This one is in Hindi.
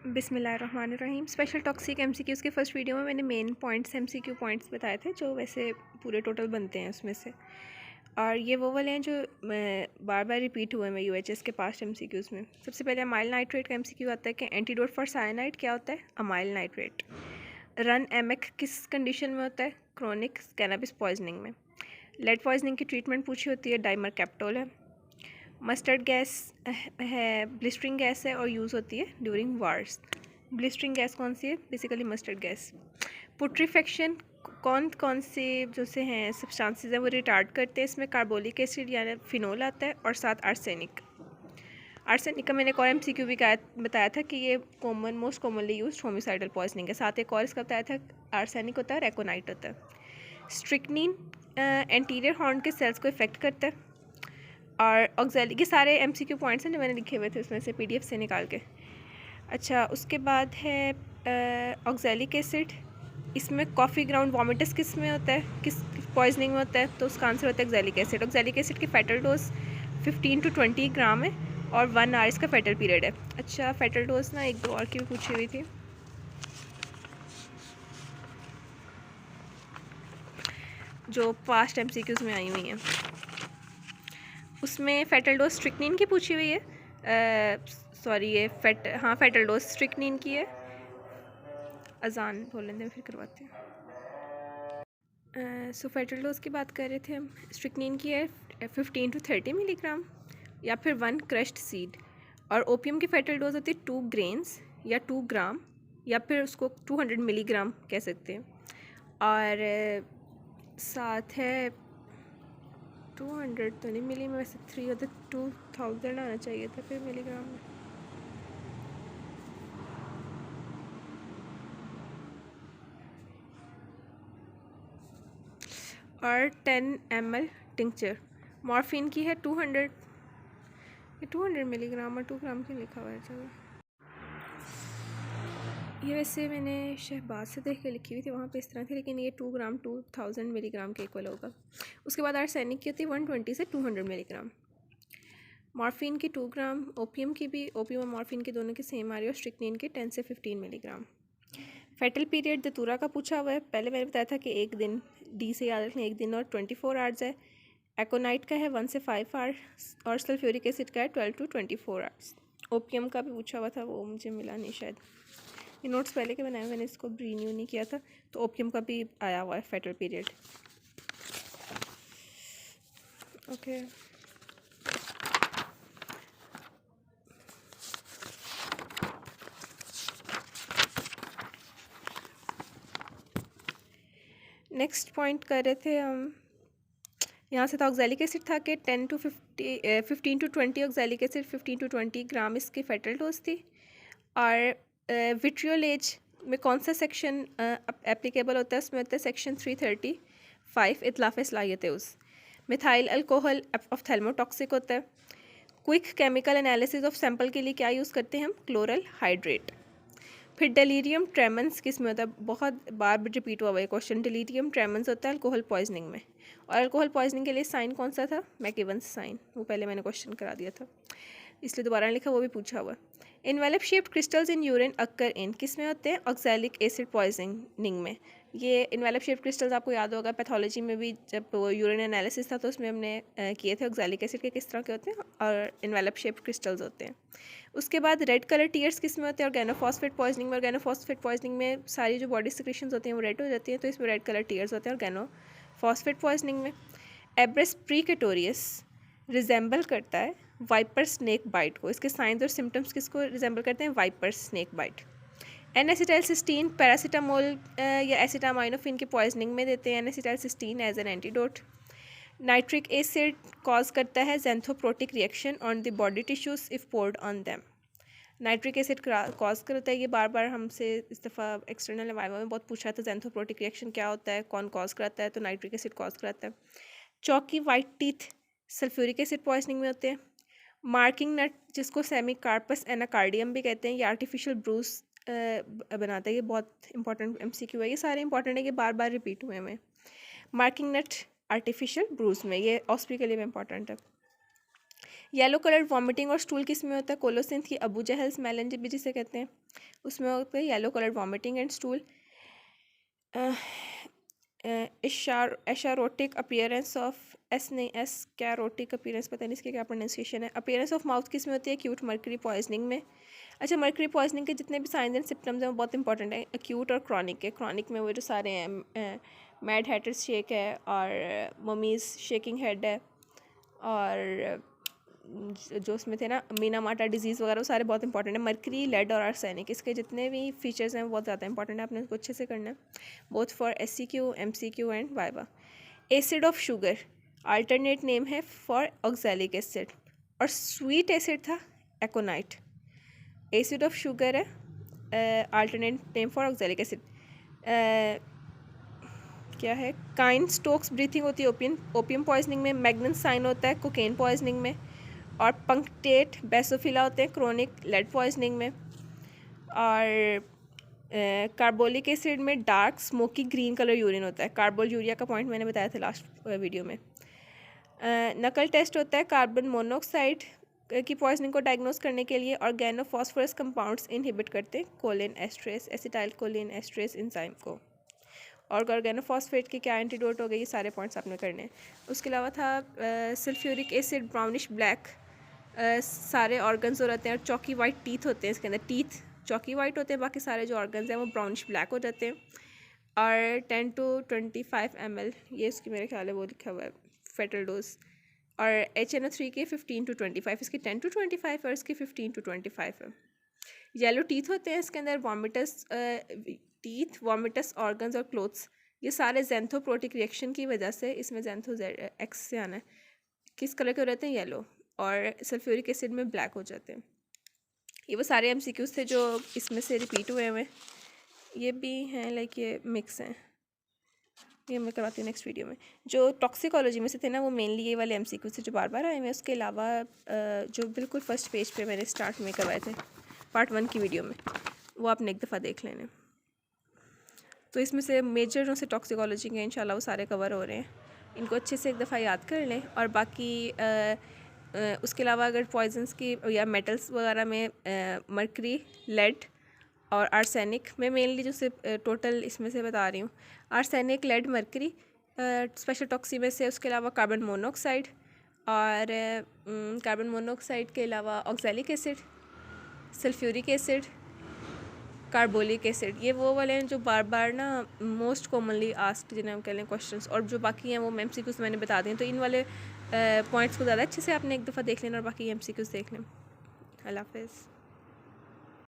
बिस्मिल्लाहिर्रहमानिर्रहीम। स्पेशल टॉक्सिक एमसीक्यूज़ के फर्स्ट वीडियो में मैंने मेन पॉइंट्स एमसीक्यू पॉइंट्स बताए थे जो वैसे पूरे टोटल बनते हैं उसमें से, और ये वो वाले हैं जो बार बार रिपीट हुए हैं यूएचएस के पास्ट एमसीक्यूज़ में। सबसे पहले अमाइल नाइट्रेट का एमसीक्यू आता है कि एंटीडोट फॉर साइनाइड क्या होता है? Amyl nitrate. रन एमिक किस कंडीशन में होता है? क्रोनिक कैनबिस पॉइजनिंग में। लेड पॉइजनिंग की ट्रीटमेंट पूछी होती है, डाइमर कैप्टोल है। मस्टर्ड गैस है, ब्लिस्टरिंग गैस है और यूज़ होती है ड्यूरिंग वार्स। ब्लिस्टरिंग गैस कौन सी है? Basically mustard gas. पुट्रीफेक्शन कौन कौन से जो से हैं सब्सटेंसेस हैं वो रिटार्ड करते हैं? इसमें कार्बोलिक एसिड यानी फिनोल आता है और साथ आर्सेनिक। आर्सेनिक का मैंने एक और एमसीक्यू भी बताया था कि ये most commonly used homicidal poisoning है। साथ एक और इसका बताया था आर्सेनिक होता है और एकोनाइट होता है। स्ट्रिक्नीन एंटीरियर हॉर्न के सेल्स को इफेक्ट करता है। और ऑक्जेलिक, ये सारे एमसीक्यू पॉइंट्स हैं जो मैंने लिखे हुए थे उसमें से पीडीएफ से निकाल के। अच्छा, उसके बाद है ऑक्जेलिक एसिड। इसमें कॉफ़ी ग्राउंड वॉमिटस किस में होता है, किस पॉइजनिंग में होता है? तो उसका आंसर होता है ऑक्जेलिक एसिड। ऑक्जेलिक एसिड की फेटल डोज 15 to 20 ग्राम है और 1 आवर इसका फेटल पीरियड है। अच्छा, फेटल डोज ना एक दो और की भी पूछी हुई थी, जो पास्ट एमसीक्यूज़ में आई हुई हैं। उसमें फेटल डोज स्ट्रिक्निन की पूछी हुई है। सॉरी, ये फेटल डोज स्ट्रिक्निन की है। अजान बोल लेते हैं फिर करवाते हैं। सो फेटल डोज की बात कर रहे थे हम। स्ट्रिक्निन की है 15 to 30 मिलीग्राम या फिर 1 क्रश्ड सीड। और ओपियम की फेटल डोज होती है 2 ग्रेन्स या 2 ग्राम या फिर उसको 200 मिलीग्राम कह सकते हैं। और साथ है 200 तो नहीं मिली में, वैसे 3 होते 2000 आना चाहिए था फिर मिलीग्राम में। और 10 ml टिंक्चर। मॉर्फिन की है 200, ये 200 मिलीग्राम और 2 ग्राम क्यों लिखा हुआ है? चलो, ये वैसे मैंने शहबाज से देख के लिखी हुई थी, वहाँ पे इस तरह थी, लेकिन ये 2 ग्राम 2000 मिलीग्राम के इक्वल होगा। उसके बाद आर्सेनिक की होती है 120 से 200 मिलीग्राम। मॉर्फिन की 2 ग्राम। ओपियम की भी, ओपियम और मॉर्फिन की दोनों की सेम आ रही है। और स्ट्रिक्निन की 10 से 15 मिलीग्राम। फेटल पीरियड दतूरा का पूछा हुआ है। पहले मैंने बताया था कि एक दिन, डी से याद रखना, एक दिन और 24 आवर्स है। एकोनाइट का है 1 से 5 आवर्स और सल्फ्यूरिक एसिड का है 12 to 24 आवर्स। ओपियम का भी पूछा हुआ था, वो मुझे मिला नहीं शायद, ये नोट्स पहले के बनाए, मैंने इसको रीन्यू नहीं किया था। तो ओपियम का भी आया हुआ है fetal period. Okay, next point कर रहे थे हम। यहाँ से था ऑक्जेलिक एसिड था कि 10 to 15 to 20 oxalic acid, 15 to 20 ग्राम इसकी फेटल डोज थी। और विट्रियोल एज में कौन सा सेक्शन एप्लीकेबल होता है? उसमें होता है सेक्शन 335 इतलाफ सलाहियत। मिथाइल अल्कोहल ऑफ्थेल्मोटॉक्सिक होता है। Quick chemical analysis of sample के लिए क्या यूज़ करते हैं हम? Chloral hydrate. फिर डेलीरियम ट्रेमन्स किस में होता है? बहुत बार रिपीट हुआ है क्वेश्चन। डेलीरियम ट्रेमन्स होता है अल्कोहल पॉइजनिंग में। और अल्कोहल पॉइजनिंग के लिए साइन कौन सा था? मैकेवंस साइन, वो पहले मैंने क्वेश्चन करा दिया था, इसलिए दोबारा लिखा, वो भी पूछा हुआ। Envelope shaped crystals in urine occur in किस में होते हैं? ऑक्सैलिक एसिड पॉइजनिंग में। ये इनवेलप शेप्ड क्रिस्टल्स आपको याद होगा, पैथोलॉजी में भी जब यूरिन एनालिसिस था तो उसमें हमने किए थे ऑक्सैलिक एसिड के किस तरह के होते हैं और इनवेलप शेप्ड क्रिस्टल्स होते हैं। उसके बाद रेड कलर टीयर्स किस में होते हैं? ऑर्गेनोफॉस्फेट पॉइजनिंग में। ऑर्गेनोफॉस्फेट पॉइजनिंग में सारी जो बॉडी सिक्रेशंस होती हैं वो रेड हो जाती हैं, तो इसमें रेड कलर टीयर्स होते हैं ऑर्गेनोफॉस्फेट पॉइजनिंग में। एब्रेस प्रीकेटोरियस रिजेंबल करता है वाइपर स्नेक बाइट को। इसके साइंस और सिम्टम्स किसको रिजेंबल करते हैं? Viper snake bite. N acetylcysteine paracetamol या एसिटामाइनोफिन की पॉइजनिंग में देते हैं N acetylcysteine as an antidote. Nitric acid cause करता है xanthoproteic reaction on the body tissues if poured on them. Nitric acid cause करता है, ये बार बार हमसे इस दफ़ा एक्सटर्नल वाइवा में बहुत पूछा था, जेंथोप्रोटिक रिएक्शन क्या होता है, कौन कॉज कराता है? तो नाइट्रिक एसिड कॉज कराता है। चौकी white teeth sulphuric acid poisoning में होते हैं। मार्किंग नट जिसको सेमी कार्पस एनाकार्डियम भी कहते हैं, ये आर्टिफिशियल ब्रूस बनाता है। ये बहुत इंपॉर्टेंट एमसीक्यू है, ये सारे इंपॉर्टेंट है, ये बार बार रिपीट हुए हैं। मार्किंग नट आर्टिफिशियल ब्रूस में, ये ऑस्प्री के लिए भी इंपॉर्टेंट है। येलो कलर्ड वॉमिटिंग और स्टूल किस में होता है? कोलोसिंथ की अबू जहल्स मेलन भी जिसे कहते हैं, उसमें होता है yellow coloured vomiting and stool. Escharotic appearance of S नहीं एस कैरोटिक अपीयरेंस, पता नहीं इसके क्या प्रोनाउंसिएशन है। अपीयरेंस ऑफ माउथ किस में होती है? एक्यूट मर्करी पॉइजनिंग में। अच्छा, मर्करी पॉइजनिंग के जितने भी साइंस एंड सिम्टम्स हैं वो बहुत इंपॉर्टेंट है, एक्यूट और क्रॉनिक के। क्रॉनिक में वो जो सारे हैं, मैड हैटर्स शेक है और ममीज़ शेकिंग हेड है, और जो उसमें थे ना मीना माटा डिजीज़ वगैरह, वो सारे बहुत इंपॉर्टेंट है। मर्करी, लेड और आर्सेनिक, इसके जितने भी फीचर्स हैं वो बहुत ज़्यादा इंपॉर्टेंट है, आपने उसको अच्छे से करना है, both for SCQ, MCQ and viva. Acid of sugar alternate name है फॉर ऑक्सैलिक एसिड, और स्वीट एसिड था एकोनाइट। एसिड ऑफ शुगर है alternate name for oxalic acid. क्या है? काइन स्टोक्स ब्रीथिंग होती है ओपियम पॉइजनिंग में। मैग्नन साइन होता है कोकेन पॉइजनिंग में। और पंक्टेट बेसोफिला होते हैं क्रोनिक लेड पॉइजनिंग में। और कार्बोलिक एसिड में dark smoky green colour urine होता है। कार्बोल यूरिया का पॉइंट मैंने बताया था लास्ट वीडियो में। नकल टेस्ट होता है कार्बन मोनोऑक्साइड की पॉइजनिंग को डायग्नोस करने के लिए। ऑर्गेनोफॉस्फोरस कंपाउंड्स इनहिबिट करते हैं कोलिन एस्ट्रेस, एसिटाइल कोलिन एस्ट्रेस एंजाइम को। और ऑर्गेनोफॉस्फेट के क्या एंटीडोट हो गए, ये सारे पॉइंट्स आपने करने हैं। उसके अलावा था सल्फ्यूरिक एसिड ब्राउनिश ब्लैक, सारे ऑर्गन्स हो रहते हैं, और चौकी वाइट टीथ होते हैं इसके अंदर। टीथ चौकी वाइट होते हैं, बाकी सारे जो ऑर्गन्स हैं वो ब्राउनिश ब्लैक हो जाते हैं। और 10 to 25 ml, ये इसकी मेरे ख्याल है वो लिखा हुआ है फेटल डोज। और HNO3 के 15 to 25, इसकी 10 to 25 और इसकी 15 to 25 है। येलो टीथ होते हैं इसके अंदर, वॉमिटस टीथ, वॉमिटस ऑर्गन्स और क्लोथ्स, ये सारे जेंथोप्रोटिक रिएक्शन की वजह से इसमें जेंथो एक्स से आना है। किस कलर के रहते हैं? येलो, और सल्फ्यूरिक एसिड में ब्लैक हो जाते हैं। ये वो सारे MCQs थे जो इसमें से रिपीट हुए हुए। ये भी हैं लाइक ये मिक्स हैं, ये मैं करवाती हूँ नेक्स्ट वीडियो में। जो टॉक्सिकोलॉजी में से थे ना वो मेनली ये वाले MCQs थे जो बार बार आए हुए। उसके अलावा जो बिल्कुल फर्स्ट पेज पे मैंने स्टार्ट में करवाए थे पार्ट 1 की वीडियो में, वो आपने एक दफ़ा देख लेने। तो इसमें से मेजर जो से टॉक्सिकोलॉजी के इंशाल्लाह वो सारे कवर हो रहे हैं, इनको अच्छे से एक दफ़ा याद कर लें। और बाकी उसके अलावा अगर पॉइजन्स की या मेटल्स वगैरह में मर्करी, लेड और आर्सेनिक, मैं मेनली जो से टोटल इसमें से बता रही हूँ, आर्सेनिक, लेड, मर्करी स्पेशल टॉक्सी में से। उसके अलावा कार्बन मोनोऑक्साइड, और कार्बन मोनोऑक्साइड के अलावा oxalic acid, sulphuric acid, carbolic acid, ये वो वाले हैं जो बार बार ना मोस्ट कॉमनली आस्क्ड जिन्हें हम कह लें क्वेश्चंस। और जो बाकी हैं वो MCQs मैंने बता दिए। तो इन वाले पॉइंट्स को ज़्यादा अच्छे से आपने एक दफ़ा देख लेना और बाकी MCQs देख लें। अल्लाह हाफ़िज़।